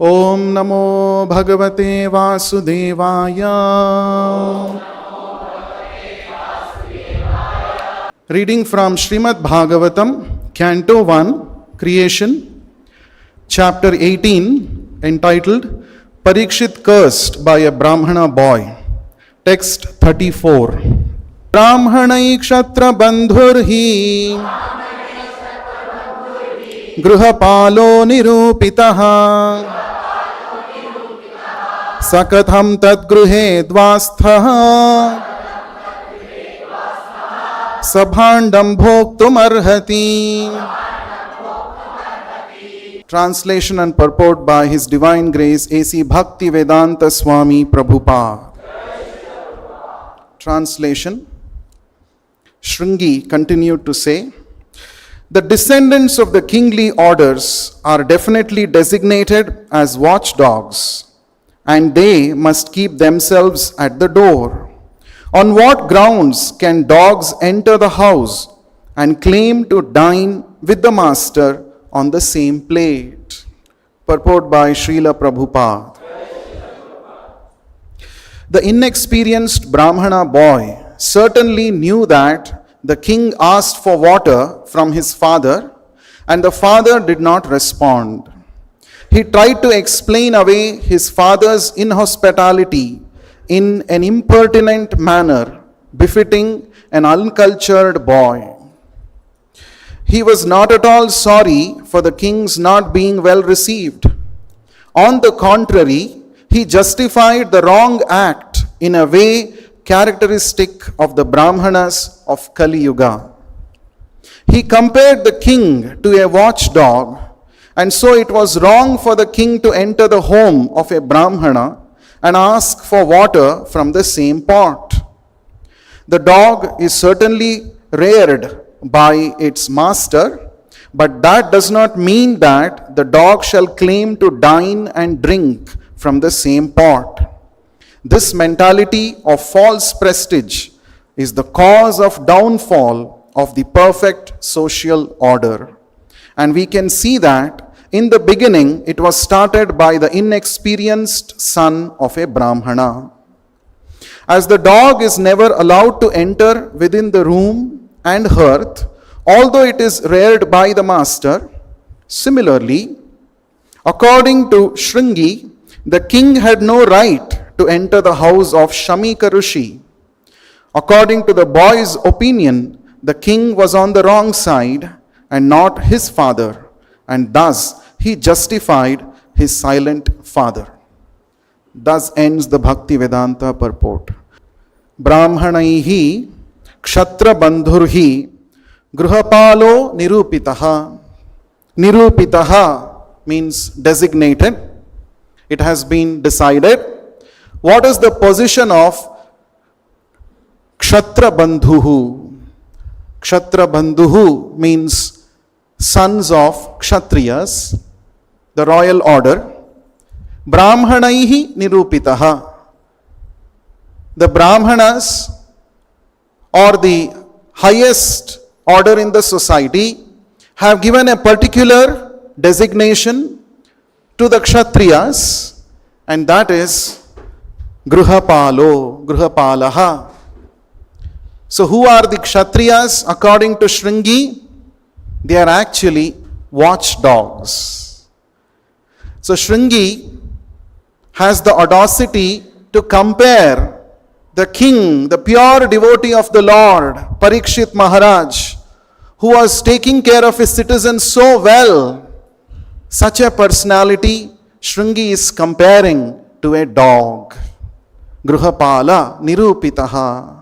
Om Namo Bhagavate Vasudevaya. Reading from Srimad-Bhagavatam, Canto 1, Creation, Chapter 18, entitled Parikshit Cursed by a Brahmana Boy. Text 34. Brahmanai kshatra bandhurhi Grihapalo nirupitaha Sakatham tadgruhe dvasthaha Sabhandam bhoktum arhati. Translation and purport by His Divine Grace A.C. Bhaktivedanta Swami Prabhupada. Translation. Shringi continued to say, the descendants of the kingly orders are definitely designated as watchdogs, and they must keep themselves at the door. On what grounds can dogs enter the house and claim to dine with the master on the same plate? Purport by Srila Prabhupada. The inexperienced Brahmana boy certainly knew that the king asked for water from his father, and the father did not respond. He tried to explain away his father's inhospitality in an impertinent manner befitting an uncultured boy. He was not at all sorry for the king's not being well received. On the contrary, he justified the wrong act in a way characteristic of the Brahmanas of Kali Yuga. He compared the king to a watchdog, and so it was wrong for the king to enter the home of a Brahmana and ask for water from the same pot. The dog is certainly reared by its master, but that does not mean that the dog shall claim to dine and drink from the same pot. This mentality of false prestige is the cause of downfall of the perfect social order. And we can see that in the beginning it was started by the inexperienced son of a Brahmana. As the dog is never allowed to enter within the room and hearth, although it is reared by the master, similarly, according to Shringi, the king had no right to enter the house of Shamika Rishi. According to the boy's opinion, the king was on the wrong side and not his father, and thus he justified his silent father. Thus ends the Bhaktivedanta purport. Brahmanaihi kshatra bandhurhi grihapalo nirupitaha. Nirupitaha means designated. It has been decided. What is the position of Kshatra Bandhuhu? Kshatra Bandhuhu means sons of Kshatriyas, the royal order. Brahmanaihi nirupitaha. The Brahmanas, or the highest order in the society, have given a particular designation to the Kshatriyas, and that is Grihapalo, Grihapalaha. So who are the Kshatriyas according to Shringi? They are actually watchdogs. So Shringi has the audacity to compare the king, the pure devotee of the Lord, Parikshit Maharaj, who was taking care of his citizens so well. Such a personality Shringi is comparing to a dog. Grihapala nirupitaha.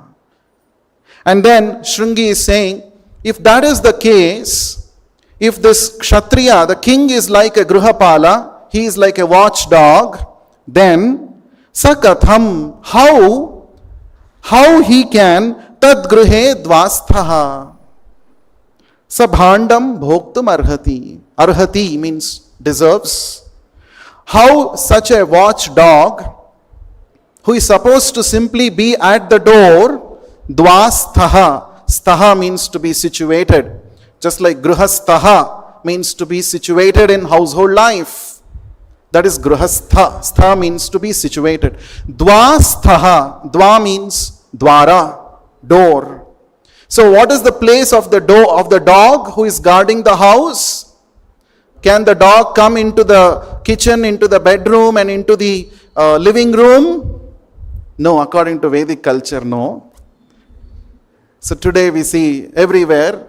And then Shringi is saying, if that is the case, if this Kshatriya, the king, is like a Grihapala, he is like a watchdog, then Sakatham, how he can tadgruhe dvasthaha. Sabhandam bhoktum arhati. Arhati means deserves. How such a watchdog, who is supposed to simply be at the door, dvasthaha. Sthaha means to be situated. Just like grihasthaha means to be situated in household life. That is grahastha. Stha means to be situated. Dvasthaha. Dva means dwara, door. So what is the place of the door of the dog who is guarding the house? Can the dog come into the kitchen, into the bedroom, and into the living room? No, according to Vedic culture, no. So today we see everywhere,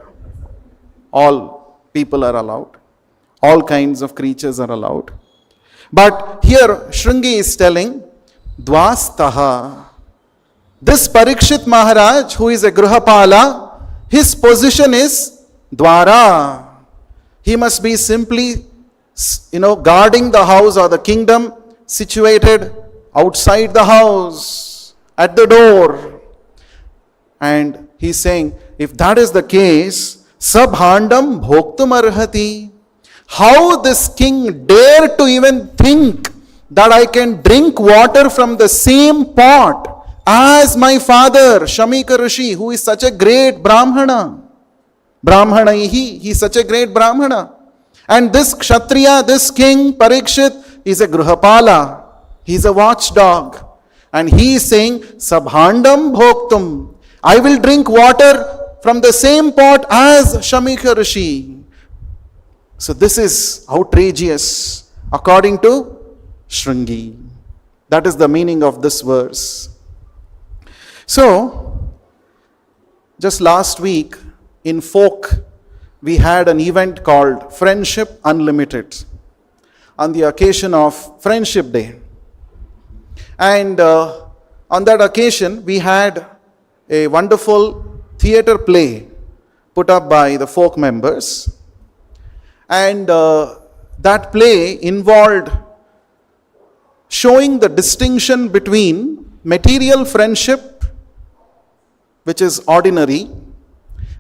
all people are allowed. All kinds of creatures are allowed. But here Shringi is telling, Dvastaha. This Parikshit Maharaj, who is a Grihapala, his position is Dwara. He must be simply, guarding the house or the kingdom, situated outside the house, at the door. And he's saying, if that is the case, Sabhandam Bhoktum Arhati. How this king dare to even think that I can drink water from the same pot as my father, Shamika Rishi, who is such a great Brahmana. Brahmanaihi, he is such a great Brahmana. And this Kshatriya, this king, Parikshit, is a Grihapala. He is a watchdog. And he is saying, Sabhandam Bhoktum. I will drink water from the same pot as Shamika Rishi. So this is outrageous, according to Shringi. That is the meaning of this verse. So, just last week, in folk, we had an event called Friendship Unlimited on the occasion of Friendship Day. And on that occasion, we had a wonderful theater play put up by the folk members. And that play involved showing the distinction between material friendship, which is ordinary,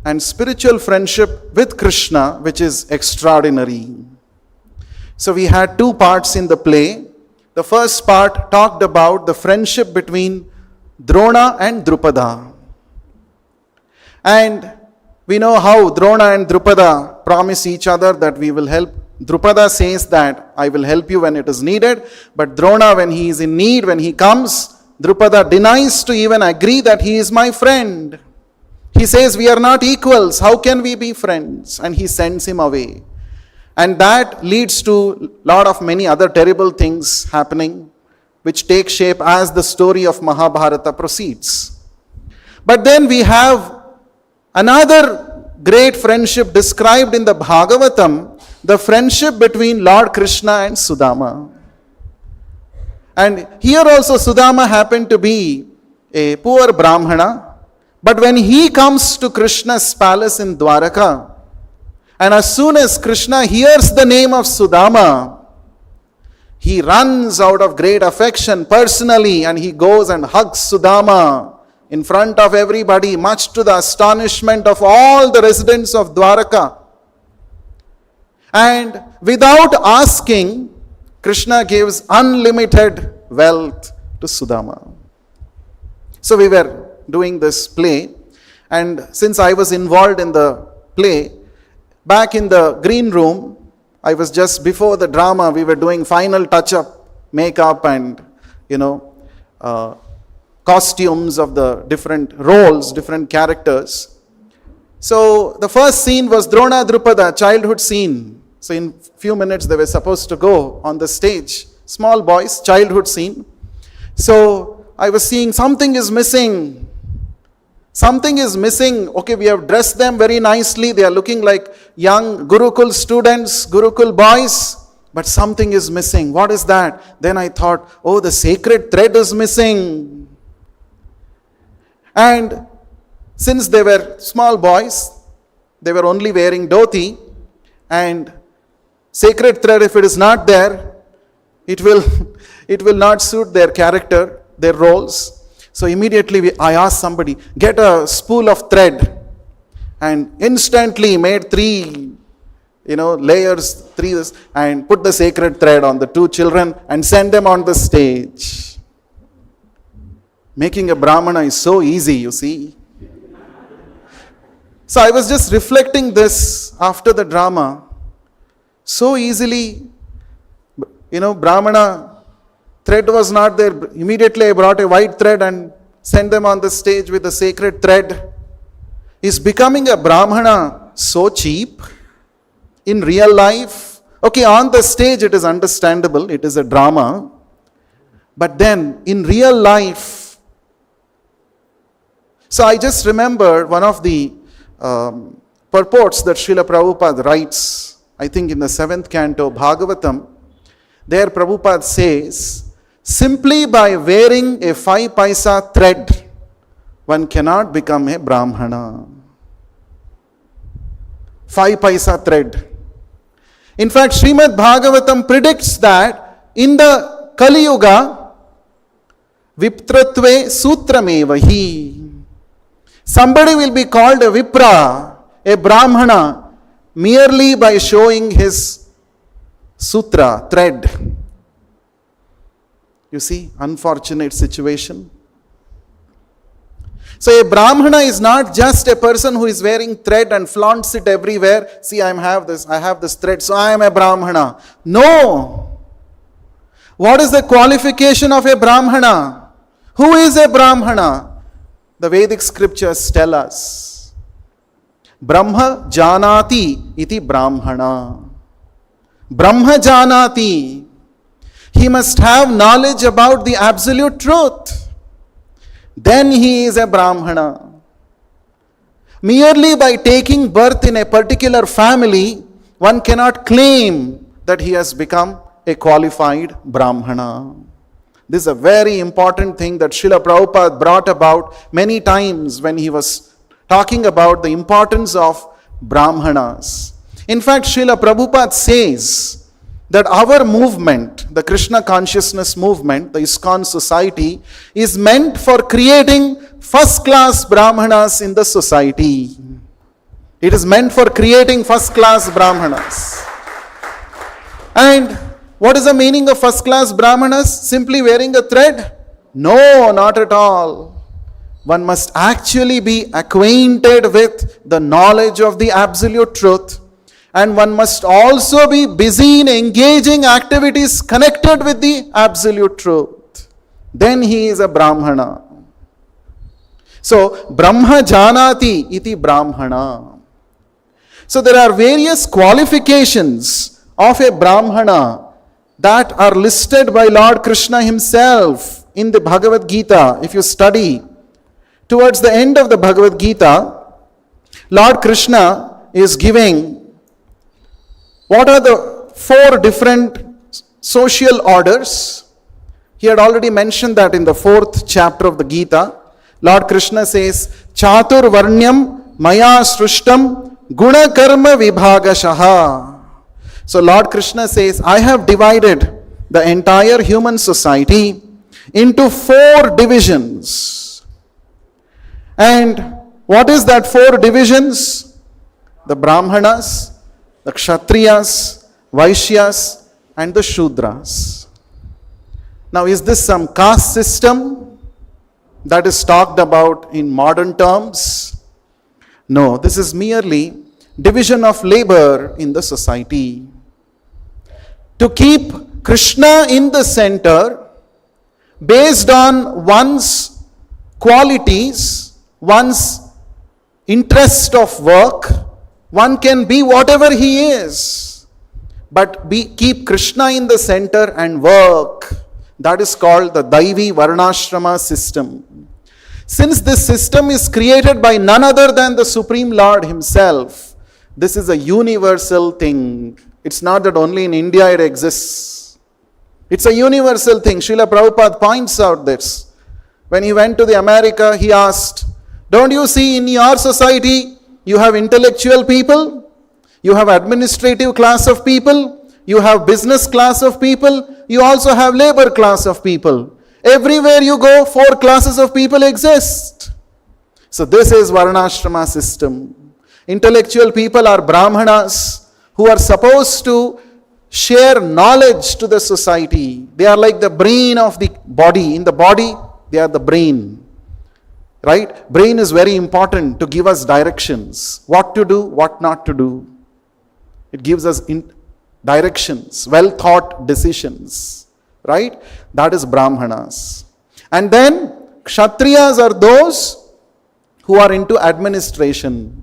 and spiritual friendship with Krishna, which is extraordinary. So we had two parts in the play. The first part talked about the friendship between Drona and Drupada. And we know how Drona and Drupada promise each other that we will help. Drupada says that I will help you when it is needed. But Drona, when he is in need, when he comes, Drupada denies to even agree that he is my friend. He says, we are not equals. How can we be friends? And he sends him away. And that leads to many other terrible things happening, which take shape as the story of Mahabharata proceeds. But then we have another great friendship described in the Bhagavatam, the friendship between Lord Krishna and Sudama. And here also Sudama happened to be a poor Brahmana, but when he comes to Krishna's palace in Dwaraka, and as soon as Krishna hears the name of Sudama, he runs out of great affection personally and he goes and hugs Sudama in front of everybody, much to the astonishment of all the residents of Dwaraka. And without asking, Krishna gives unlimited wealth to Sudama. So we were doing this play, and since I was involved in the play, back in the green room, I was just before the drama, we were doing final touch-up, makeup and, costumes of the different roles, different characters. So the first scene was Drona Drupada, childhood scene. So in few minutes they were supposed to go on the stage. Small boys, childhood scene. So I was seeing something is missing. Something is missing. Okay, we have dressed them very nicely. They are looking like young Gurukul students, Gurukul boys. But something is missing. What is that? Then I thought, oh, the sacred thread is missing. And since they were small boys, they were only wearing dhoti, and sacred thread, if it is not there, it will not suit their character, their roles. So immediately I asked somebody, get a spool of thread, and instantly made three layers, and put the sacred thread on the two children and send them on the stage. Making a Brahmana is so easy, you see. So I was just reflecting this after the drama. So easily, Brahmana thread was not there. Immediately I brought a white thread and sent them on the stage with the sacred thread. Is becoming a Brahmana so cheap in real life? Okay, on the stage it is understandable, it is a drama. But then in real life, so I just remember one of the purports that Srila Prabhupada writes, I think in the 7th canto, Bhagavatam. There Prabhupada says, simply by wearing a 5 paisa thread, one cannot become a Brahmana. 5 paisa thread. In fact, Srimad-Bhagavatam predicts that in the Kali Yuga, Viptratve Sutramevahi. Somebody will be called a Vipra, a Brahmana, merely by showing his sutra, thread. You see, unfortunate situation. So a Brahmana is not just a person who is wearing thread and flaunts it everywhere. See, I have this thread, so I am a Brahmana. No. What is the qualification of a Brahmana? Who is a Brahmana? The Vedic scriptures tell us. Brahma janati iti Brahmana. Brahma janati. He must have knowledge about the absolute truth. Then he is a Brahmana. Merely by taking birth in a particular family, one cannot claim that he has become a qualified Brahmana. This is a very important thing that Srila Prabhupada brought about many times when he was talking about the importance of Brahmanas. In fact, Srila Prabhupada says that our movement, the Krishna consciousness movement, the ISKCON society, is meant for creating first-class Brahmanas in the society. It is meant for creating first-class Brahmanas. And what is the meaning of first-class Brahmanas? Simply wearing a thread? No, not at all. One must actually be acquainted with the knowledge of the absolute truth. And one must also be busy in engaging activities connected with the absolute truth. Then he is a Brahmana. So, Brahma janati iti Brahmana. So, there are various qualifications of a Brahmana that are listed by Lord Krishna himself in the Bhagavad Gita. If you study, towards the end of the Bhagavad Gita, Lord Krishna is giving what are the 4 different social orders. He had already mentioned that in the 4th chapter of the Gita. Lord Krishna says, Chatur Varnyam Maya Srushtam Guna Karma Vibhagashaha. So Lord Krishna says, I have divided the entire human society into 4 divisions. And what is that 4 divisions? The Brahmanas, the Kshatriyas, Vaishyas, and the Shudras. Now, is this some caste system that is talked about in modern terms? No, this is merely division of labor in the society. To keep Krishna in the center, based on one's qualities, one's interest of work, one can be whatever he is, but keep Krishna in the center and work. That is called the Daivi Varnasrama system. Since this system is created by none other than the Supreme Lord himself, this is a universal thing. It's not that only in India it exists. It's a universal thing. Srila Prabhupada points out this. When he went to the America, he asked, don't you see in your society, you have intellectual people, you have administrative class of people, you have business class of people, you also have labor class of people. Everywhere you go, 4 classes of people exist. So this is Varnashrama system. Intellectual people are Brahmanas who are supposed to share knowledge to the society. They are like the brain of the body. In the body, they are the brain. Right? Brain is very important to give us directions. What to do, what not to do. It gives us directions, well thought decisions, right? That is Brahmanas. And then Kshatriyas are those who are into administration,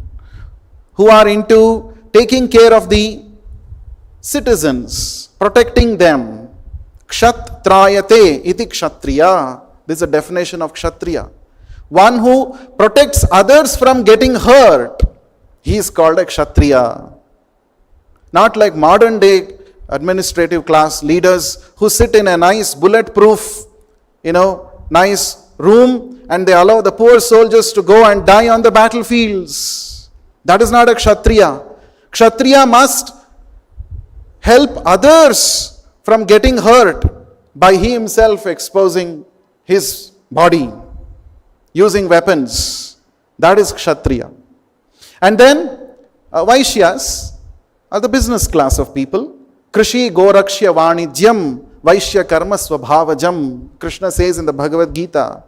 who are into taking care of the citizens, protecting them. Kshatrayate iti kshatriya. This is a definition of kshatriya. One who protects others from getting hurt. He is called a kshatriya. Not like modern day administrative class leaders who sit in a nice bulletproof, nice room, and they allow the poor soldiers to go and die on the battlefields. That is not a kshatriya. Kshatriya must help others from getting hurt by he himself exposing his body, using weapons. That is kshatriya. And then Vaishyas are the business class of people. Krishi gorakshya vanijyam vaishya karma swabhavajam. Krishna says in the Bhagavad Gita.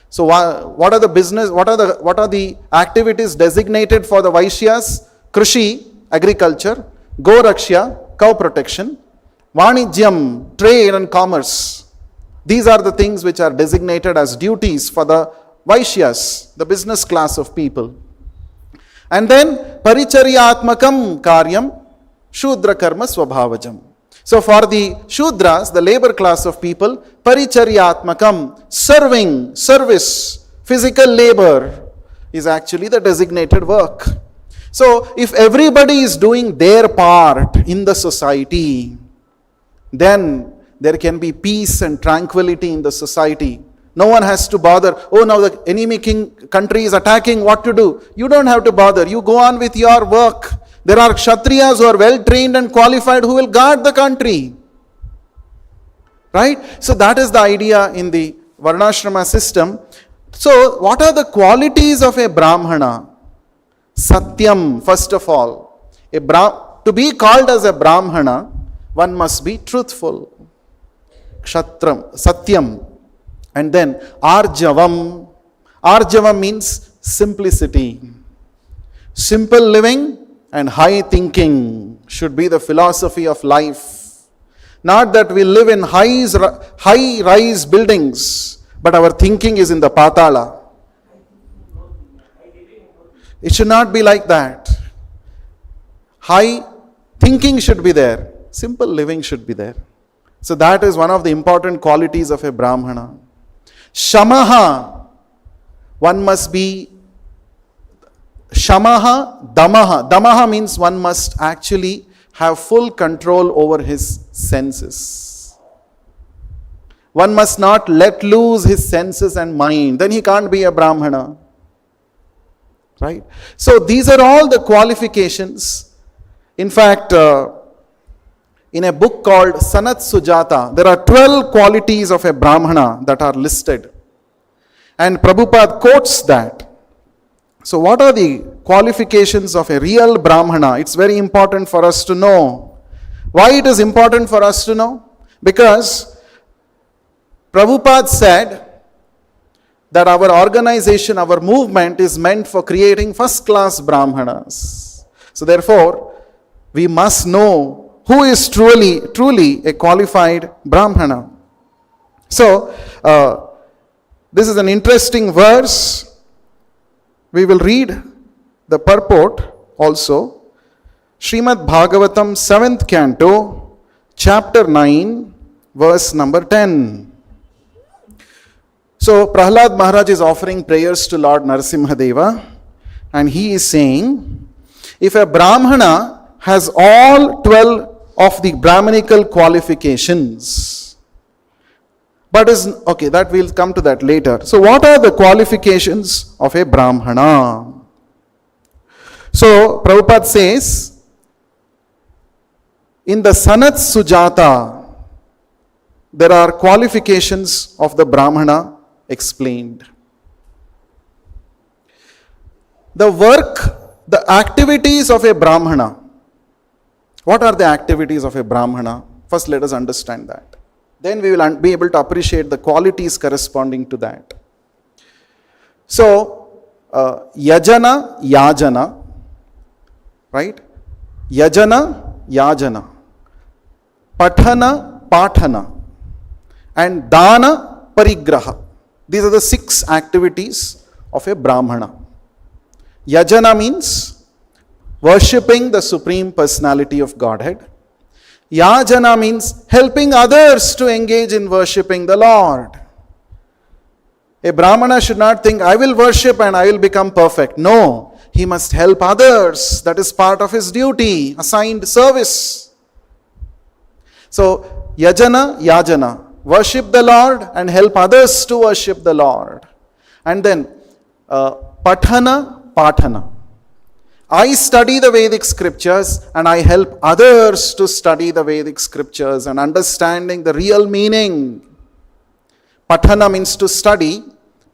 So what are the business, what are the activities designated for the Vaishyas? Krishi, agriculture. Gorakshya, cow protection. Vanijyam, trade and commerce. These are the things which are designated as duties for the Vaishyas, the business class of people. And then paricharyatmakam karyam shudra karma swabhavajam. So for the Shudras, the labor class of people, paricharyatmakam, serving, service, physical labor is actually the designated work. So if everybody is doing their part in the society, then there can be peace and tranquility in the society. No one has to bother, oh now the enemy country is attacking, what to do? You don't have to bother, you go on with your work. There are Kshatriyas who are well trained and qualified who will guard the country. Right? So that is the idea in the Varnasrama system. So what are the qualities of a Brahmana? Satyam, first of all. To be called as a Brahmana, one must be truthful. Kshatram, Satyam. And then Arjavam. Arjavam means simplicity. Simple living and high thinking should be the philosophy of life. Not that we live in high-rise buildings, but our thinking is in the patala. It should not be like that. High thinking should be there. Simple living should be there. So that is one of the important qualities of a Brahmana. Shamaha. One must be Shamaha, Damaha. Damaha means one must actually have full control over his senses. One must not let loose his senses and mind. Then he can't be a Brahmana. Right? So these are all the qualifications. In fact, in a book called Sanat Sujata, there are 12 qualities of a Brahmana that are listed. And Prabhupada quotes that. So what are the qualifications of a real Brahmana? It's very important for us to know. Why it is important for us to know? Because Prabhupada said that our organization, our movement is meant for creating first-class Brahmanas. So therefore, we must know who is truly a qualified Brahmana. So, this is an interesting verse. We will read the purport also. Srimad-Bhagavatam 7th canto, chapter 9, verse number 10. So, Prahlad Maharaj is offering prayers to Lord Narasimhadeva, and he is saying, if a Brahmana has all 12 of the Brahmanical qualifications, but that we'll come to that later. So what are the qualifications of a Brahmana? So Prabhupada says, in the Sanat Sujata, there are qualifications of the Brahmana explained. The work, the activities of a Brahmana. What are the activities of a Brahmana? First let us understand that. Then we will be able to appreciate the qualities corresponding to that. So, yajana, right? Yajana, yajana. Pathana, Pathana, and Dana, Parigraha. These are the 6 activities of a Brahmana. Yajana means worshipping the Supreme Personality of Godhead. Yajana means helping others to engage in worshipping the Lord. A Brahmana should not think, I will worship and I will become perfect. No, he must help others. That is part of his duty, assigned service. So, yajana, worship the Lord and help others to worship the Lord. And then, pathana, pathana. I study the Vedic scriptures and I help others to study the Vedic scriptures and understanding the real meaning. Pathana means to study.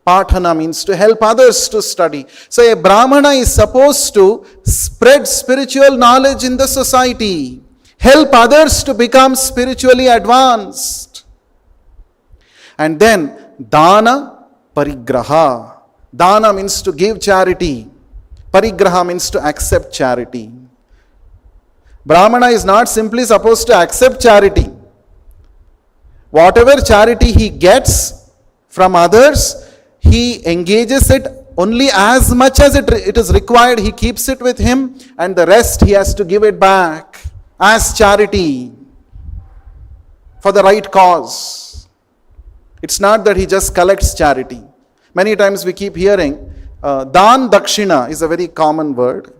Pathana means to help others to study. So a Brahmana is supposed to spread spiritual knowledge in the society. Help others to become spiritually advanced. And then Dana, Parigraha. Dana means to give charity. Parigraha means to accept charity. Brahmana is not simply supposed to accept charity. Whatever charity he gets from others, he engages it only as much as it is required. He keeps it with him, and the rest he has to give it back as charity for the right cause. It's not that he just collects charity. Many times we keep hearing, Dan Dakshina is a very common word.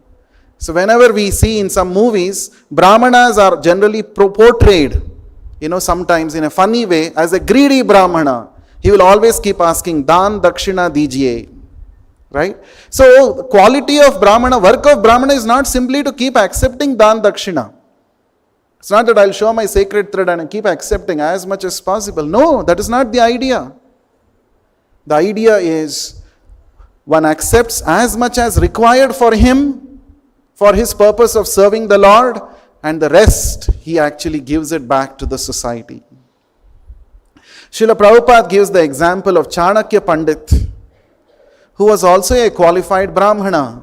So whenever we see in some movies, Brahmanas are generally portrayed, sometimes in a funny way, as a greedy Brahmana. He will always keep asking, Dan Dakshina Dijiye. Right? So the quality of Brahmana, work of Brahmana is not simply to keep accepting Dan Dakshina. It's not that I'll show my sacred thread and keep accepting as much as possible. No, that is not the idea. The idea is one accepts as much as required for him, for his purpose of serving the Lord, and the rest he actually gives it back to the society. Srila Prabhupada gives the example of Chanakya Pandit, who was also a qualified Brahmana.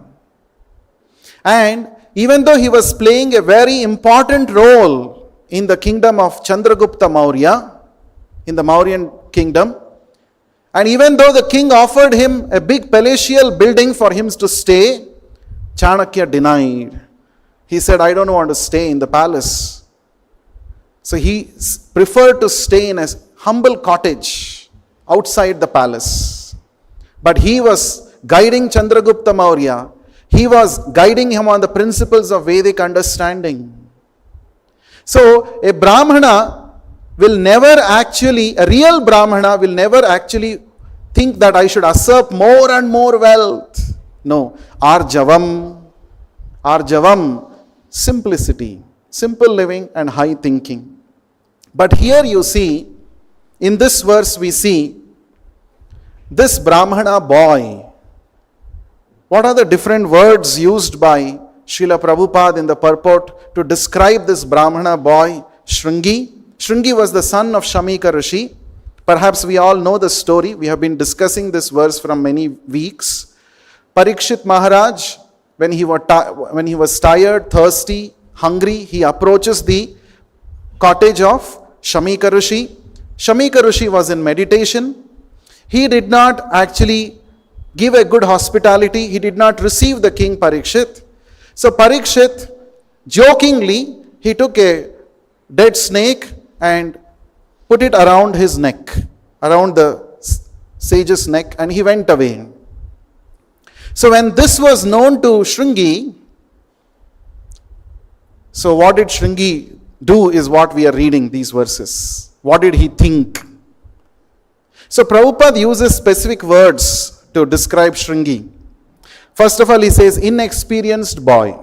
And even though he was playing a very important role in the kingdom of Chandragupta Maurya, in the Mauryan kingdom, and even though the king offered him a big palatial building for him to stay, Chanakya denied. He said, I don't want to stay in the palace. So he preferred to stay in a humble cottage outside the palace. But he was guiding Chandragupta Maurya. He was guiding him on the principles of Vedic understanding. So a Brahmana will never actually, a real Brahmana will never actually think that I should usurp more and more wealth. No. Arjavam, simplicity, simple living and high thinking. But here you see, in this verse we see this Brahmana boy. What are the different words used by Srila Prabhupada in the purport to describe this Brahmana boy? Shringi. Shringi was the son of Shamika Rishi. Perhaps we all know the story. We have been discussing this verse from many weeks. Parikshit Maharaj, when he was tired, thirsty, hungry, he approaches the cottage of Shamika Rishi. Shamika Rishi was in meditation. He did not actually give a good hospitality. He did not receive the king Parikshit. So Parikshit, jokingly, he took a dead snake and put it around his neck, around the sage's neck, and he went away. So when this was known to Shringi, so what did Shringi do is what we are reading these verses. What did he think? So Prabhupada uses specific words to describe Shringi. First of all, he says, inexperienced boy.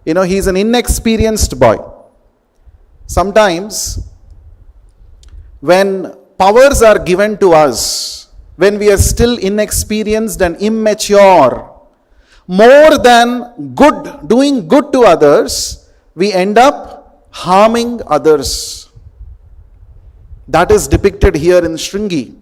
He's an inexperienced boy. Sometimes, when powers are given to us, when we are still inexperienced and immature, more than doing good to others, we end up harming others. That is depicted here in Shringi.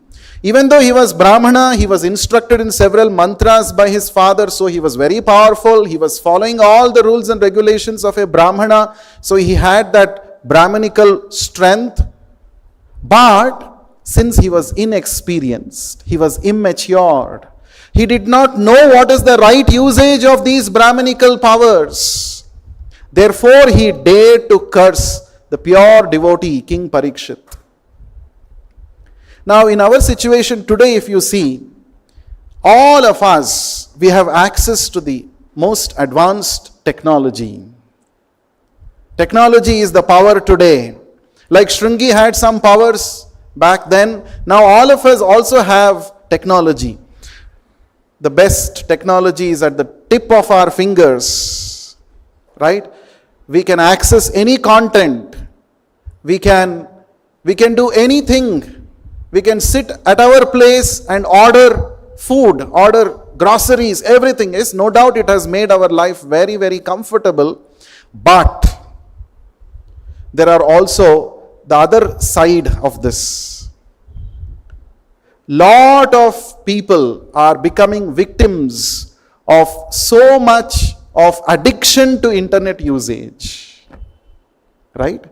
Even though he was Brahmana, he was instructed in several mantras by his father, so he was very powerful. He was following all the rules and regulations of a Brahmana, so he had that Brahmanical strength, but since he was inexperienced, he was immature, he did not know what is the right usage of these Brahmanical powers. Therefore, he dared to curse the pure devotee, King Parikshit. Now, in our situation today, if you see, all of us, we have access to the most advanced technology. Technology is the power today. Like Shringi had some powers back then, now all of us also have technology. The best technology is at the tip of our fingers, right? We can access any content. We can do anything. We can sit at our place and order food, order groceries, everything. Is no doubt it has made our life very, very comfortable. But there are also the other side of this. Lot of people are becoming victims of so much of addiction to internet usage. Right?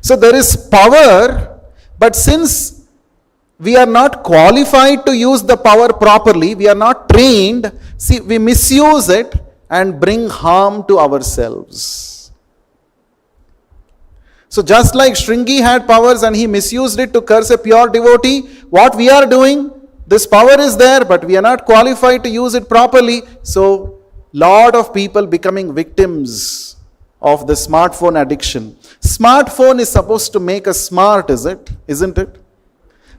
So there is power, but since we are not qualified to use the power properly, we are not trained, see, we misuse it and bring harm to ourselves. So just like Shringi had powers and he misused it to curse a pure devotee, what we are doing, this power is there, but we are not qualified to use it properly. So lot of people becoming victims of the smartphone addiction. Smartphone is supposed to make us smart, isn't it?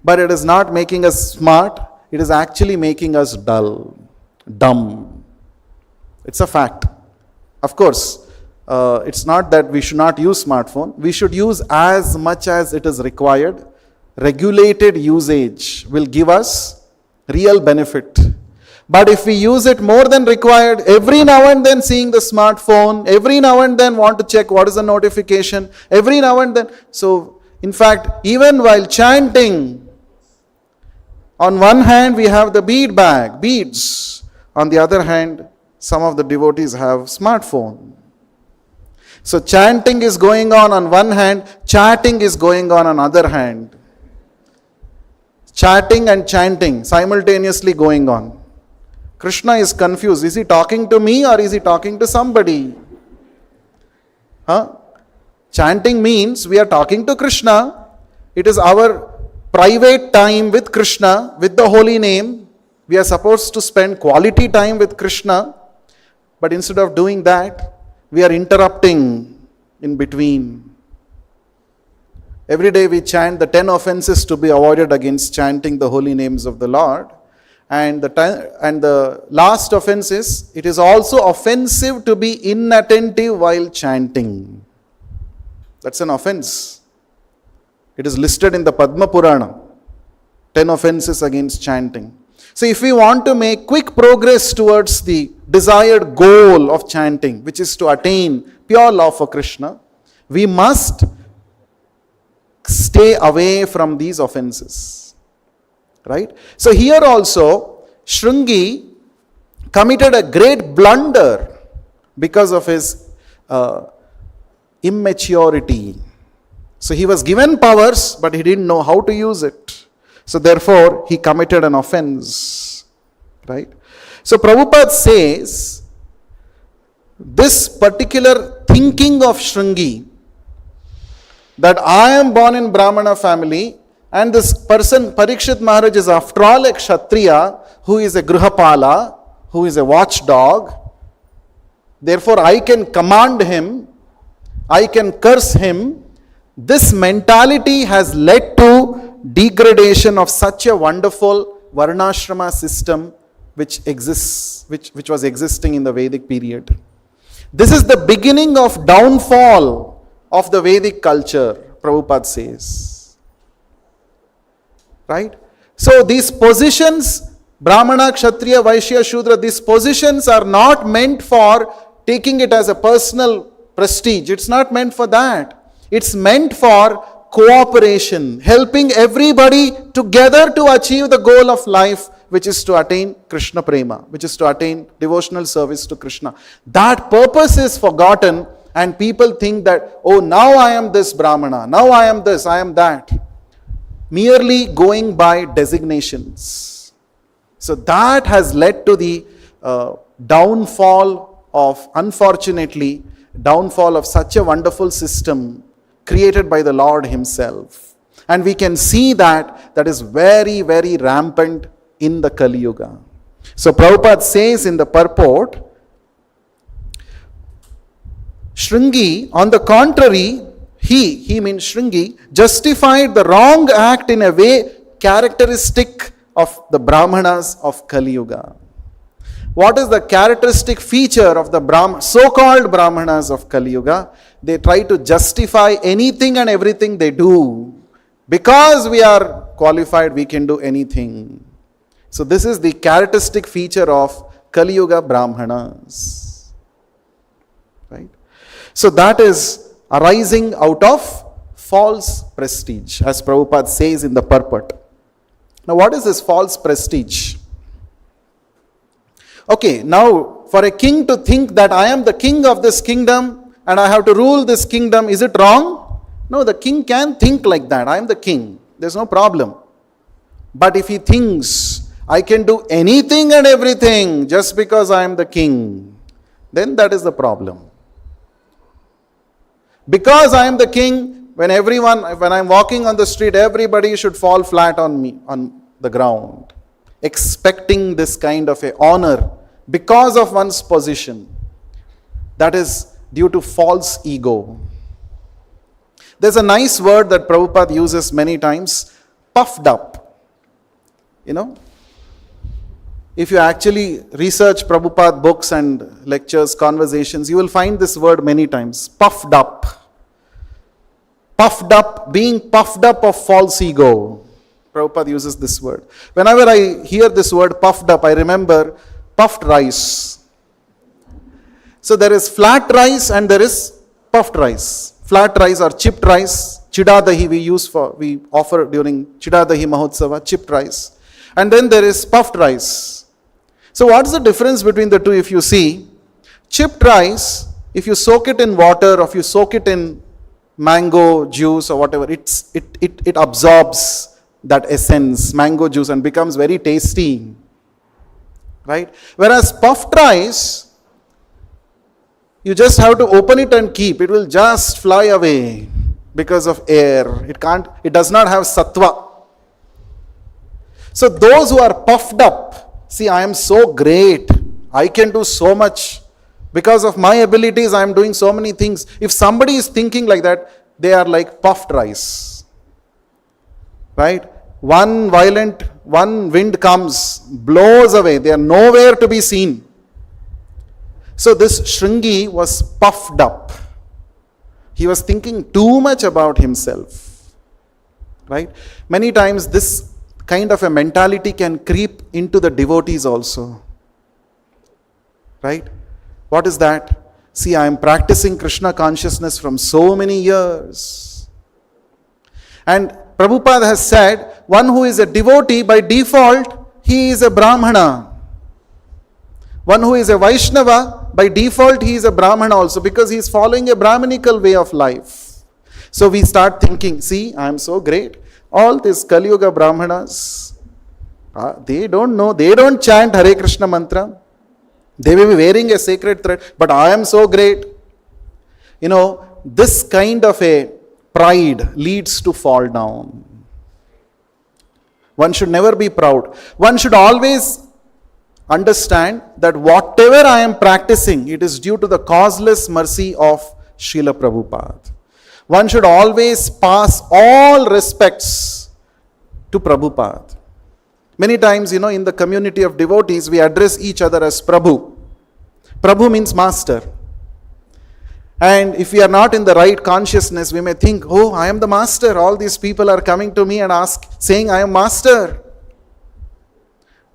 But it is not making us smart, it is actually making us dull, dumb. It's a fact. Of course, it's not that we should not use smartphone. We should use as much as it is required. Regulated usage will give us real benefit. But if we use it more than required, every now and then seeing the smartphone, every now and then want to check what is the notification, every now and then. So, in fact, even while chanting, on one hand we have the bead bag, beads. On the other hand, some of the devotees have smartphone. So chanting is going on one hand, chatting is going on other hand. Chatting and chanting simultaneously going on. Krishna is confused. Is he talking to me or is he talking to somebody? Chanting means we are talking to Krishna. It is our private time with Krishna, with the holy name. We are supposed to spend quality time with Krishna. But instead of doing that, we are interrupting in between. Every day we chant the 10 offenses to be avoided against chanting the holy names of the Lord. And the last offense is, it is also offensive to be inattentive while chanting. That's an offense. It is listed in the Padma Purana. 10 offenses against chanting. So if we want to make quick progress towards the desired goal of chanting, which is to attain pure love for Krishna, we must stay away from these offenses. Right? So here also, Shringi committed a great blunder because of his immaturity. So he was given powers, but he didn't know how to use it. So therefore, he committed an offense. Right? So Prabhupada says, this particular thinking of Shringi, that I am born in Brahmana family, and this person, Parikshit Maharaj, is after all a Kshatriya, who is a Grihapala, who is a watchdog. Therefore, I can command him, I can curse him. This mentality has led to degradation of such a wonderful Varnasrama system which was existing in the Vedic period. This is the beginning of downfall of the Vedic culture, Prabhupada says. Right? So these positions, Brahmana, Kshatriya, Vaishya, Shudra, these positions are not meant for taking it as a personal prestige. It's not meant for that. It's meant for cooperation, helping everybody together to achieve the goal of life, which is to attain Krishna Prema, which is to attain devotional service to Krishna. That purpose is forgotten And people think that, oh, now I am this Brahmana, now I am this, I am that. Merely going by designations. So that has led to the downfall of such a wonderful system created by the Lord Himself. And we can see that is very, very rampant in the Kali Yuga. So Prabhupada says in the purport, Shringi, on the contrary, he means Shringi, justified the wrong act in a way characteristic of the Brahmanas of Kali Yuga. What is the characteristic feature of the so-called Brahmanas of Kali Yuga? They try to justify anything and everything they do. Because we are qualified, we can do anything. So this is the characteristic feature of Kali Yuga Brahmanas. Right? So that is arising out of false prestige, as Prabhupada says in the purport. Now what is this false prestige? Okay, now for a king to think that I am the king of this kingdom and I have to rule this kingdom, is it wrong? No, the king can think like that. I am the king. There's no problem. But if he thinks I can do anything and everything just because I am the king, then that is the problem. Because I am the king, when I'm walking on the street, everybody should fall flat on me, on the ground, expecting this kind of a honor because of one's position. That is due to false ego. There's a nice word that Prabhupada uses many times, puffed up. If you actually research Prabhupada books and lectures, conversations, you will find this word many times, puffed up. Puffed up, being puffed up of false ego. Prabhupada uses this word. Whenever I hear this word puffed up, I remember puffed rice. So there is flat rice and there is puffed rice. Flat rice or chipped rice, chidadahi we offer during chidadahi mahotsava, chipped rice. And then there is puffed rice. So what's the difference between the two? If you see, chipped rice, if you soak it in water or if you soak it in mango juice or whatever, it absorbs that essence, mango juice, and becomes very tasty. Right? Whereas puffed rice, you just have to open it and keep. It will just fly away because of air. It does not have sattva. So those who are puffed up, see, I am so great. I can do so much. Because of my abilities, I am doing so many things. If somebody is thinking like that, they are like puffed rice. Right? One wind comes, blows away. They are nowhere to be seen. So this Shringi was puffed up. He was thinking too much about himself. Right? Many times this kind of a mentality can creep into the devotees also. Right? What is that? See, I am practicing Krishna consciousness from so many years. And Prabhupada has said, one who is a devotee by default, he is a Brahmana. One who is a Vaishnava, by default he is a Brahmana also, because he is following a Brahmanical way of life. So we start thinking, see, I am so great. All these Kali Yuga Brahmanas, they don't know, they don't chant Hare Krishna mantra. They may be wearing a sacred thread, but I am so great. This kind of a pride leads to fall down. One should never be proud. One should always understand that whatever I am practicing, it is due to the causeless mercy of Srila Prabhupada. One should always pass all respects to Prabhupada. Many times, in the community of devotees, we address each other as Prabhu. Prabhu means master. And if we are not in the right consciousness, we may think, oh, I am the master. All these people are coming to me and saying, I am master.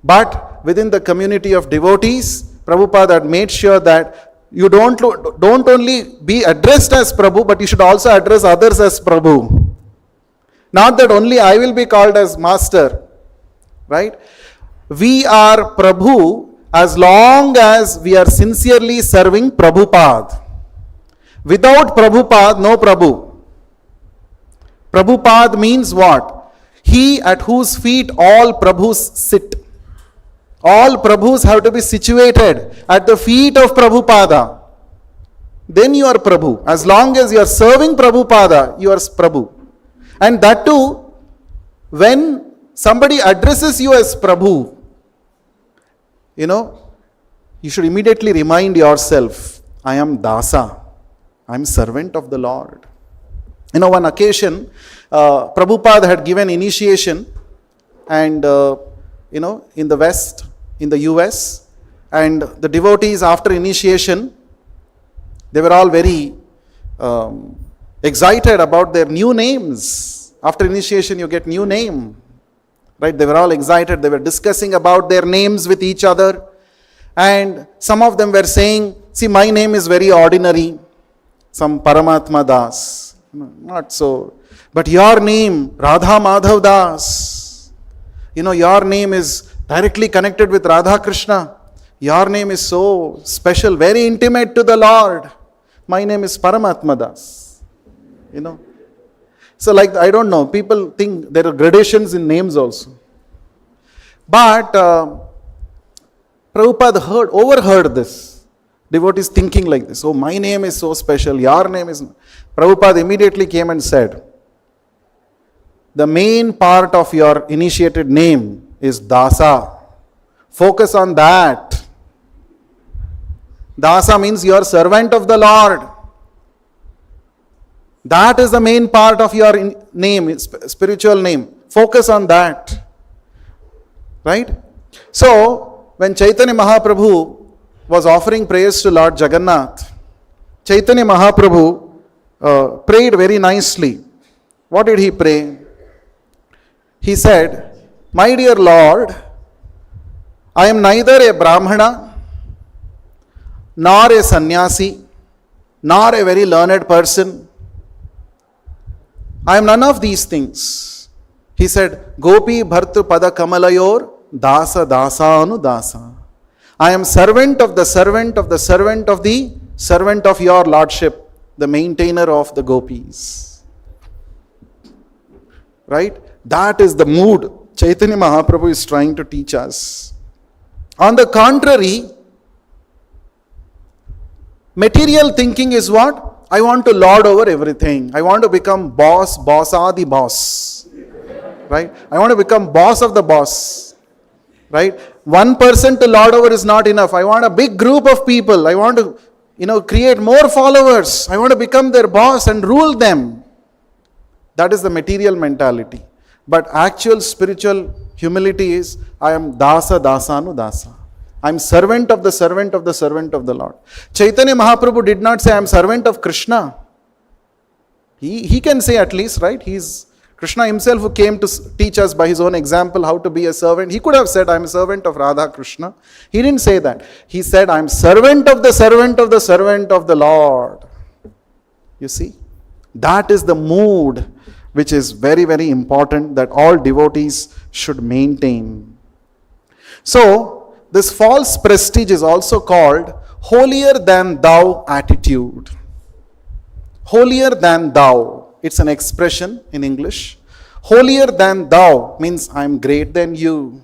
But within the community of devotees, Prabhupada had made sure that you don't only be addressed as Prabhu, but you should also address others as Prabhu. Not that only I will be called as master. Right? We are Prabhu as long as we are sincerely serving Prabhupada. Without Prabhupada, no Prabhu. Prabhupada means what? He at whose feet all Prabhus sit. All Prabhus have to be situated at the feet of Prabhupada. Then you are Prabhu. As long as you are serving Prabhupada, you are Prabhu. And that too, when somebody addresses you as Prabhu, you should immediately remind yourself, I am Dasa. I am servant of the Lord. One occasion, Prabhupada had given initiation and, in the West, in the US, and the devotees after initiation, they were all very excited about their new names. After initiation, you get new name. Right? They were all excited. They were discussing about their names with each other. And some of them were saying, see, my name is very ordinary. Some Paramatma Das. Not so. But your name, Radha Madhav Das. Your name is directly connected with Radha Krishna. Your name is so special, very intimate to the Lord. My name is Paramatma Das. So I don't know, people think there are gradations in names also. But Prabhupada overheard this. Devotees thinking like this, oh, my name is so special, your name is... Prabhupada immediately came and said, the main part of your initiated name is Dasa. Focus on that. Dasa means you are servant of the Lord. That is the main part of your name, spiritual name. Focus on that. Right? So, when Chaitanya Mahaprabhu was offering prayers to Lord Jagannath, Chaitanya Mahaprabhu prayed very nicely. What did he pray? He said, my dear Lord, I am neither a Brahmana, nor a sannyasi, nor a very learned person. I am none of these things. He said, Gopi Bhartru Pada Kamalayor Dasa Dasa Anu Dasa. I am servant of the servant of the servant of the servant of your Lordship, the maintainer of the gopis. Right? That is the mood Chaitanya Mahaprabhu is trying to teach us. On the contrary, material thinking is what? I want to lord over everything. I want to become bossadi boss. Right? I want to become boss of the boss. Right? One person to lord over is not enough. I want a big group of people. I want to, create more followers. I want to become their boss and rule them. That is the material mentality. But actual spiritual humility is, I am Dasa Dasanu Dasa. I am servant of the servant of the servant of the Lord. Chaitanya Mahaprabhu did not say, I am servant of Krishna. He can say at least, right? Krishna himself who came to teach us by his own example how to be a servant. He could have said, I am a servant of Radha Krishna. He didn't say that. He said, I am servant of the servant of the servant of the Lord. You see? That is the mood which is very, very important that all devotees should maintain. So, this false prestige is also called holier than thou attitude. Holier than thou. It's an expression in English. Holier than thou means I'm great than you.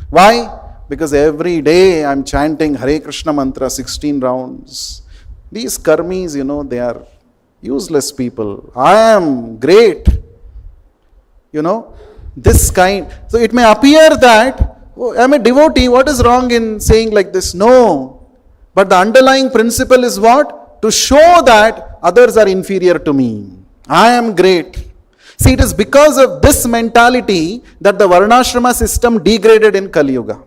Why? Because every day I'm chanting Hare Krishna mantra 16 rounds. These karmis, they are useless people. I am great. This kind. So it may appear that, oh, I'm a devotee, what is wrong in saying like this? No. But the underlying principle is what? To show that others are inferior to me. I am great. See, it is because of this mentality that the Varnasrama system degraded in Kali Yuga.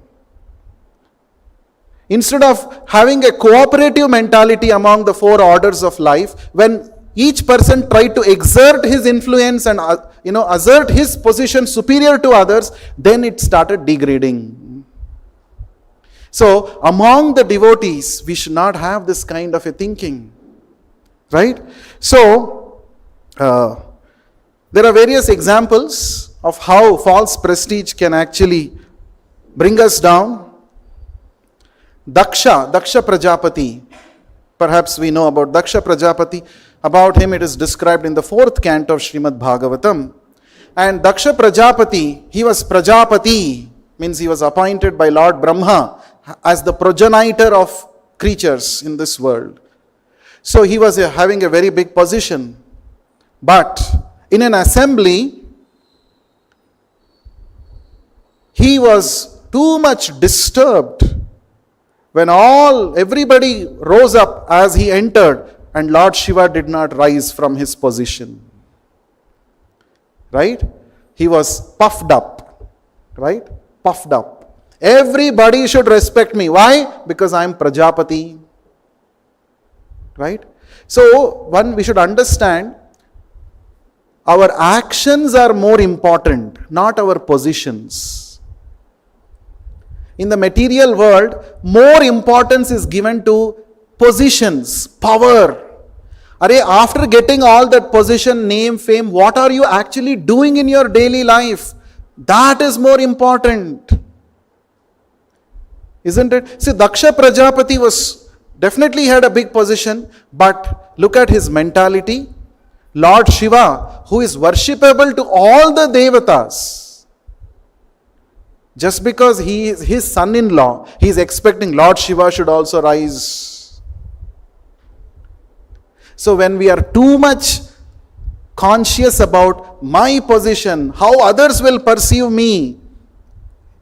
Instead of having a cooperative mentality among the four orders of life, when each person tried to exert his influence and assert his position superior to others, then it started degrading. So, among the devotees, we should not have this kind of a thinking. Right? So, there are various examples of how false prestige can actually bring us down. Daksha Prajapati Perhaps we know about Daksha Prajapati. About him it is described in the 4th canto of Srimad-Bhagavatam. And Daksha Prajapati, he was Prajapati, means he was appointed by Lord Brahma as the progenitor of creatures in this world. So he was having a very big position. But in an assembly, he was too much disturbed when everybody rose up as he entered, and Lord Shiva did not rise from his position. Right? He was puffed up. Right? Puffed up. Everybody should respect me. Why? Because I am Prajapati. Right? So, we should understand, our actions are more important, not our positions. In the material world, more importance is given to positions, power. After getting all that position, name, fame, what are you actually doing in your daily life? That is more important. Isn't it? See, Daksha Prajapati definitely had a big position, but look at his mentality. Lord Shiva, who is worshipable to all the devatas, just because he is his son-in-law, he is expecting Lord Shiva should also rise. So when we are too much conscious about my position, how others will perceive me,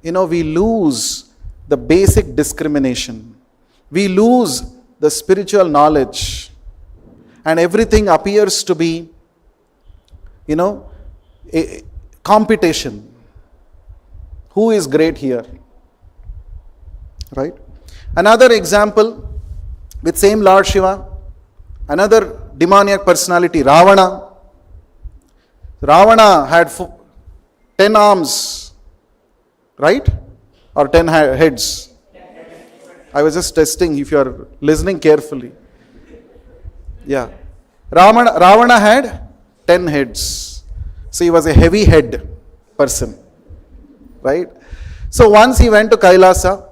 we lose the basic discrimination. We lose the spiritual knowledge. And everything appears to be, a competition. Who is great here? Right? Another example with same Lord Shiva, another demoniac personality, Ravana. Ravana had 10 arms, right? Or 10 heads. I was just testing if you are listening carefully. Yeah. Ravana had 10 heads. So he was a heavy head person. Right? So once he went to Kailasa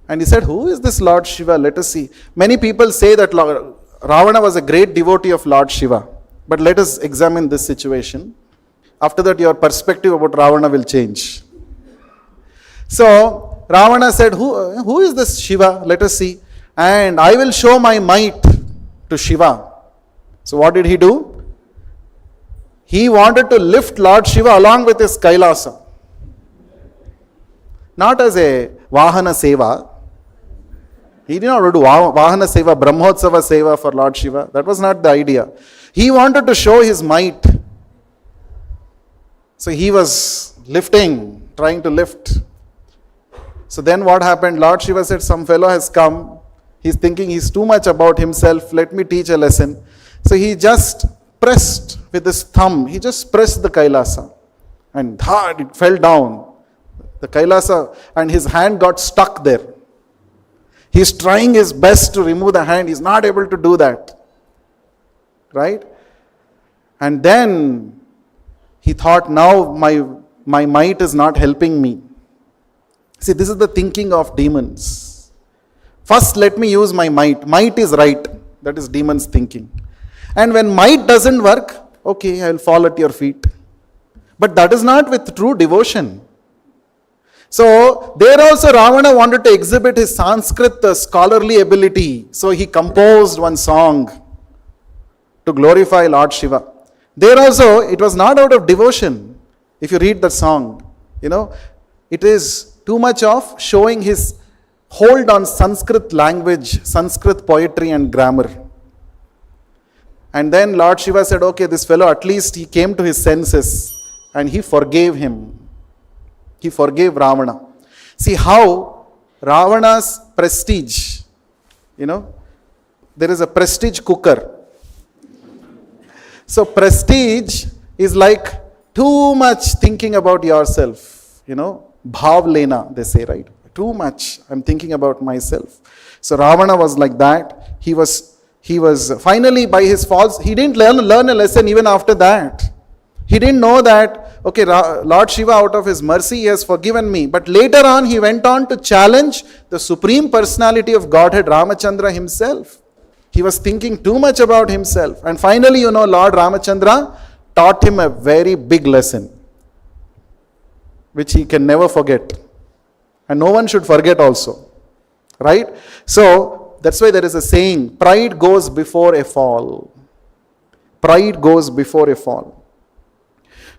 and he said, who is this Lord Shiva? Let us see. Many people say that Ravana was a great devotee of Lord Shiva. But let us examine this situation. After that, your perspective about Ravana will change. So Ravana said, who is this Shiva? Let us see. And I will show my might to Shiva. So what did he do? He wanted to lift Lord Shiva along with his Kailasa. Not as a Vahana Seva. He did not do Vahana Seva, Brahmotsava Seva for Lord Shiva. That was not the idea. He wanted to show his might. So he was trying to lift. So then what happened? Lord Shiva said, some fellow has come. He's thinking he's too much about himself. Let me teach a lesson. So he just pressed with his thumb. He just pressed the Kailasa. And it fell down. The Kailasa, and his hand got stuck there. He's trying his best to remove the hand. He's not able to do that. Right? And then he thought, now my might is not helping me. See, this is the thinking of demons. First, let me use my might. Might is right. That is demons thinking. And when might doesn't work, okay, I will fall at your feet. But that is not with true devotion. So, there also Ravana wanted to exhibit his Sanskrit scholarly ability. So, he composed one song to glorify Lord Shiva. There also, it was not out of devotion. If you read the song, it is too much of showing his hold on Sanskrit language, Sanskrit poetry and grammar. And then Lord Shiva said, okay, this fellow, at least he came to his senses and he forgave him. He forgave Ravana. See how Ravana's prestige, there is a prestige cooker. So prestige is like too much thinking about yourself, bhav lena, they say, right? Too much, I'm thinking about myself. So Ravana was like that. He was finally by his faults, he didn't learn a lesson even after that. He didn't know that okay, Lord Shiva, out of his mercy, he has forgiven me. But later on, he went on to challenge the Supreme Personality of Godhead, Ramachandra himself. He was thinking too much about himself. And finally, Lord Ramachandra taught him a very big lesson, which he can never forget. And no one should forget also. Right? So, that's why there is a saying, pride goes before a fall. Pride goes before a fall.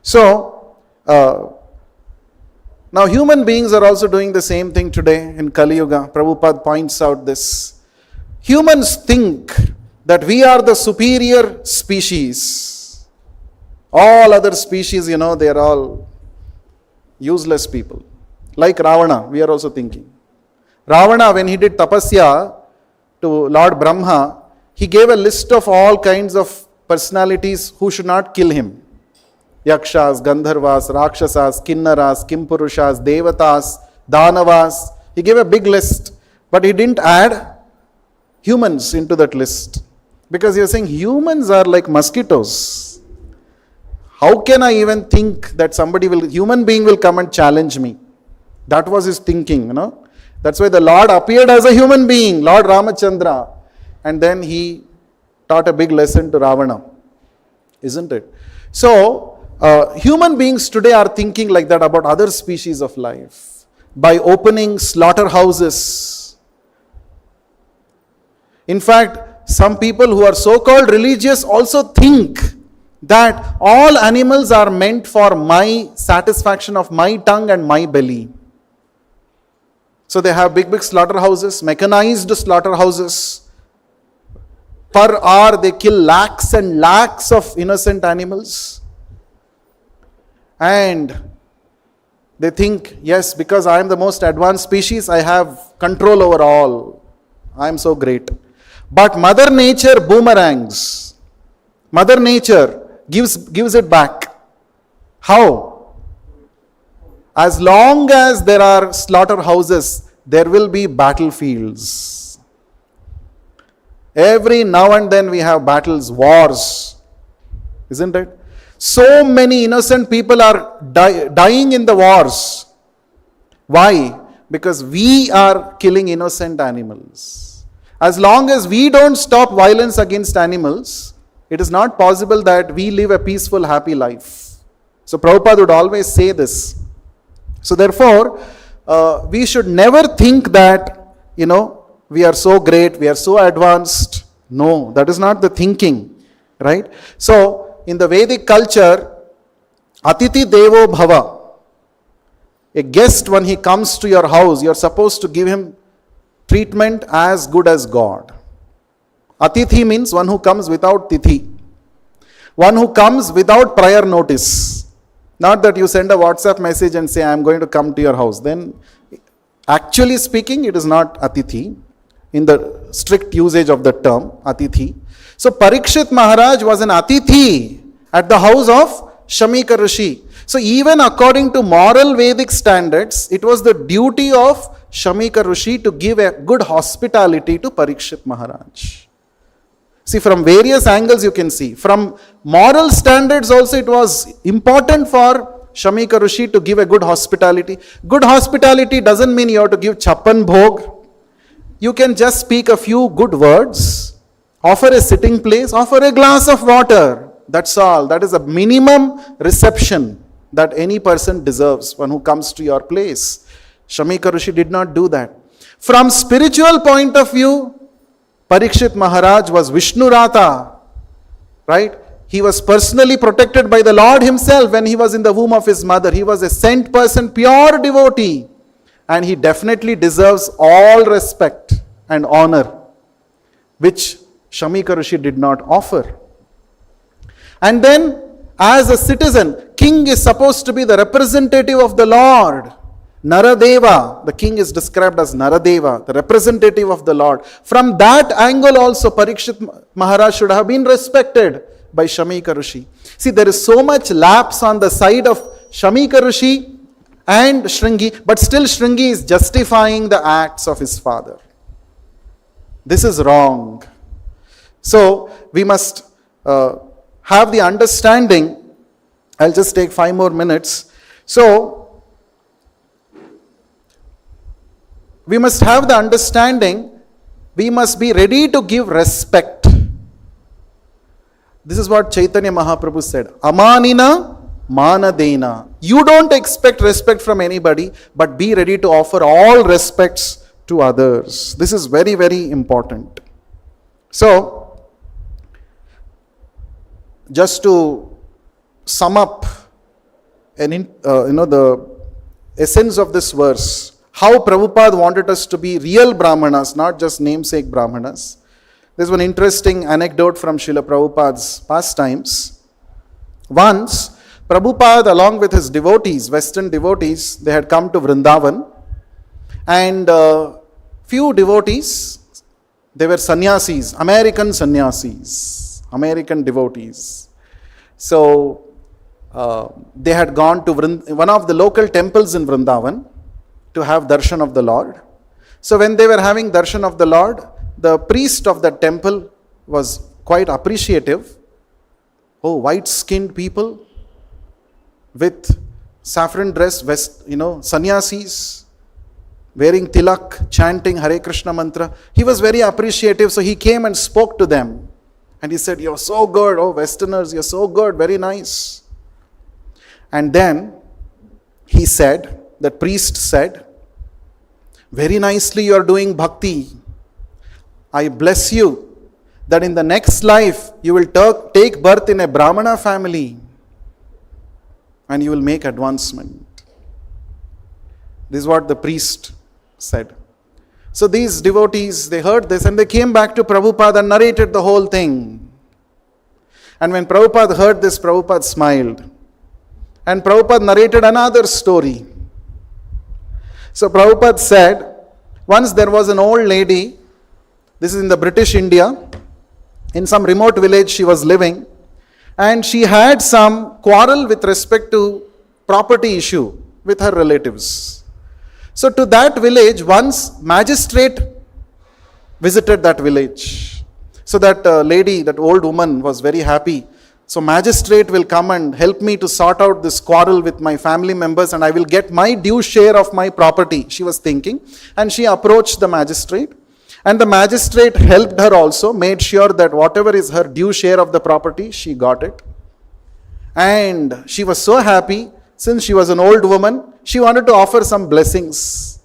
So, now human beings are also doing the same thing today in Kali Yuga. Prabhupada points out this. Humans think that we are the superior species. All other species, they are all useless people. Like Ravana, we are also thinking. Ravana, when he did tapasya to Lord Brahma, he gave a list of all kinds of personalities who should not kill him. Yakshas, Gandharvas, Rakshasas, Kinnaras, Kimpurushas, Devatas, Danavas. He gave a big list, but he didn't add humans into that list. Because he was saying humans are like mosquitoes. How can I even think that human being will come and challenge me? That was his thinking, That's why the Lord appeared as a human being, Lord Ramachandra. And then he taught a big lesson to Ravana. Isn't it? So, human beings today are thinking like that about other species of life. By opening slaughterhouses. In fact, some people who are so-called religious also think that all animals are meant for my satisfaction of my tongue and my belly. So they have big slaughterhouses, mechanized slaughterhouses. Per hour they kill lakhs and lakhs of innocent animals. And they think, yes, because I am the most advanced species, I have control over all. I am so great. But Mother Nature boomerangs. Mother Nature gives it back. How? As long as there are slaughterhouses, there will be battlefields. Every now and then we have battles, wars. Isn't it? So many innocent people are dying in the wars. Why? Because we are killing innocent animals. As long as we don't stop violence against animals, it is not possible that we live a peaceful, happy life. So Prabhupada would always say this. So therefore, we should never think that, we are so great, we are so advanced. No, that is not the thinking, right? So, in the Vedic culture, Atiti Devo Bhava. A guest, when he comes to your house, you are supposed to give him treatment as good as God. Atithi means one who comes without tithi. One who comes without prior notice. Not that you send a WhatsApp message and say, I am going to come to your house. Then, actually speaking, it is not Atithi in the strict usage of the term, Atithi. So, Parikshit Maharaj was an Atithi at the house of Shamika Rishi. So, even according to moral Vedic standards, it was the duty of Shamika Rishi to give a good hospitality to Parikshit Maharaj. See, from various angles you can see. From moral standards also it was important for Shamika Rishi to give a good hospitality. Good hospitality doesn't mean you have to give chappan bhog. You can just speak a few good words, offer a sitting place, offer a glass of water. That's all. That is a minimum reception that any person deserves, one who comes to your place. Shamika Rishi did not do that. From spiritual point of view, Parikshit Maharaj was Vishnu Rata, right? He was personally protected by the Lord himself when he was in the womb of his mother. He was a sent person, pure devotee. And he definitely deserves all respect and honor, which Shamika Rishi did not offer. And then, as a citizen, king is supposed to be the representative of the Lord. Naradeva, the king is described as Naradeva, the representative of the Lord. From that angle also, Parikshit Maharaj should have been respected by Shamika Rishi. See, there is so much lapse on the side of Shamika Rishi and Shringi, but still Shringi is justifying the acts of his father. This is wrong. So, we must have the understanding I'll just take 5 more minutes. So, we must have the understanding, we must be ready to give respect. This is what Chaitanya Mahaprabhu said. Amanina manadena. You don't expect respect from anybody, but be ready to offer all respects to others. This is very, very important. So, just to sum up the essence of this verse, how Prabhupada wanted us to be real Brahmanas, not just namesake Brahmanas. There's one interesting anecdote from Srila Prabhupada's pastimes. Once, Prabhupada along with his devotees, Western devotees, they had come to Vrindavan, and few devotees, they were sannyasis, American sannyasis, American devotees. So, they had gone to one of the local temples in Vrindavan to have darshan of the Lord. So when they were having darshan of the Lord, the priest of the temple was quite appreciative. Oh, white-skinned people with saffron dress, sannyasis, wearing tilak, chanting Hare Krishna mantra. He was very appreciative, so he came and spoke to them. And he said, "You're so good, oh Westerners, you're so good, very nice." And then he said, the priest said, "Very nicely you are doing bhakti. I bless you that in the next life you will take birth in a Brahmana family and you will make advancement." This is what the priest said. So these devotees, they heard this and they came back to Prabhupada and narrated the whole thing. And when Prabhupada heard this, Prabhupada smiled. And Prabhupada narrated another story. So Prabhupada said, once there was an old lady, this is in the British India, in some remote village she was living, and she had some quarrel with respect to property issue with her relatives. So to that village, once magistrate visited that village. So that lady, that old woman was very happy. So magistrate will come and help me to sort out this quarrel with my family members and I will get my due share of my property, she was thinking. And she approached the magistrate. And the magistrate helped her also, made sure that whatever is her due share of the property, she got it. And she was so happy, since she was an old woman, she wanted to offer some blessings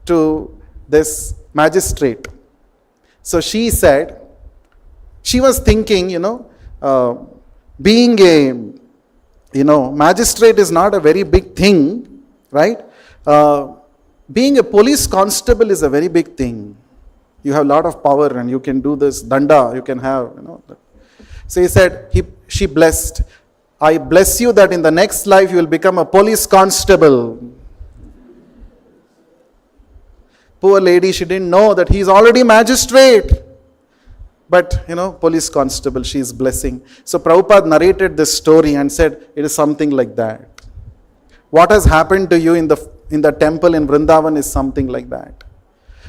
to this magistrate. So she said, she was thinking, being a, magistrate is not a very big thing, right? Being a police constable is a very big thing. You have a lot of power and you can do this, danda, you can have, So he said, she blessed, "I bless you that in the next life you will become a police constable." Poor lady, she didn't know that he is already magistrate. But, police constable, she is blessing. So Prabhupada narrated this story and said, it is something like that. What has happened to you in the temple in Vrindavan is something like that.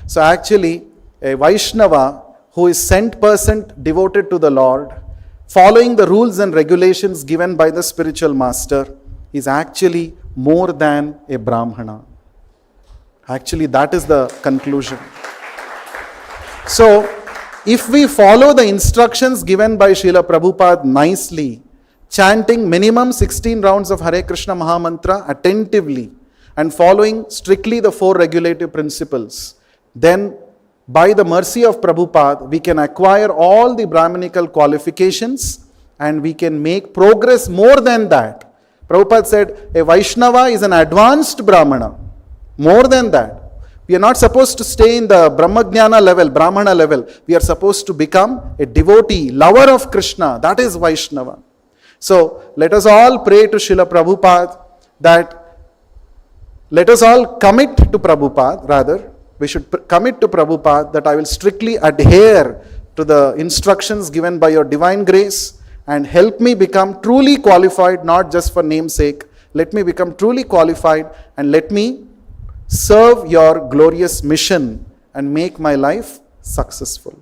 So actually, a Vaishnava who is cent percent devoted to the Lord, following the rules and regulations given by the spiritual master, is actually more than a Brahmana. Actually, that is the conclusion. So, if we follow the instructions given by Srila Prabhupada nicely, chanting minimum 16 rounds of Hare Krishna Mahamantra attentively, and following strictly the 4 regulative principles, then by the mercy of Prabhupada, we can acquire all the Brahmanical qualifications and we can make progress more than that. Prabhupada said, a Vaishnava is an advanced Brahmana. More than that. We are not supposed to stay in the Brahmajnana level, Brahmana level. We are supposed to become a devotee, lover of Krishna. That is Vaishnava. So, let us all pray to Srila Prabhupada that, let us all commit to Prabhupada, rather, we should commit to Prabhupada that I will strictly adhere to the instructions given by your divine grace and help me become truly qualified, not just for namesake. Let me become truly qualified and let me serve your glorious mission and make my life successful.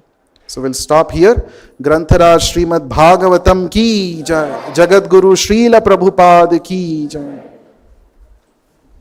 So we'll stop here. Granthara Srimad-Bhagavatam ki jai. Jagat Guru Srila Prabhupada ki jai.